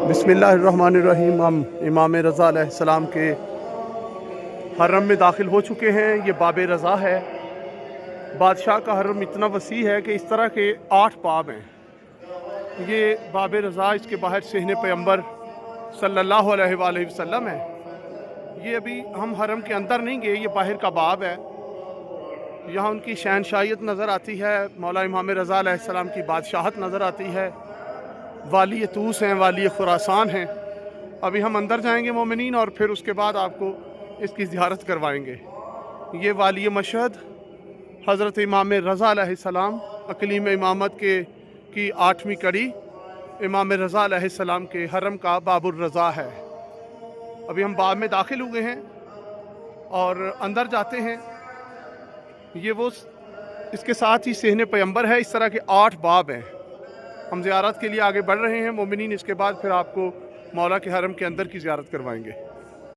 बिस्मिल्लाहिर्रहमानिर्रहीम। हम इमाम रज़ा अलैहिस्सलाम के हरम में दाखिल हो चुके हैं। ये बाब रज़ा है। बादशाह का हरम इतना वसी है कि इस तरह के 8 बाब हैं। ये बाब रज़ा, इसके बाहर सेहने पैगंबर सल्लल्लाहु अलैहि वसल्लम है। ये अभी हम हरम के अंदर नहीं गए, ये बाहर का बाब है। यहाँ उनकी शहनशाहियत नज़र आती है, मौला इमाम रज़ा अलैहिस्सलाम की बादशाहत नज़र आती है। वाली तूस हैं, वाली खुरासान हैं। अभी हम अंदर जाएंगे मोमिनीन, और फिर उसके बाद आपको इसकी ज़ियारत करवाएंगे। ये वाली मशहद हज़रत इमाम रज़ा अलैहिस्सलाम अक़लीम इमामत की 8वीं कड़ी इमाम रज़ा अलैहिस्सलाम के हरम का बाबुर रज़ा है। अभी हम बाब में दाखिल हुए हैं और अंदर जाते हैं। ये वो इसके साथ ही सेहने पैगंबर है। इस तरह के 8 बाब हैं। हम ज़ियारत के लिए आगे बढ़ रहे हैं मोमिनीन। इसके बाद फिर आपको मौला के हरम के अंदर की ज़ियारत करवाएंगे।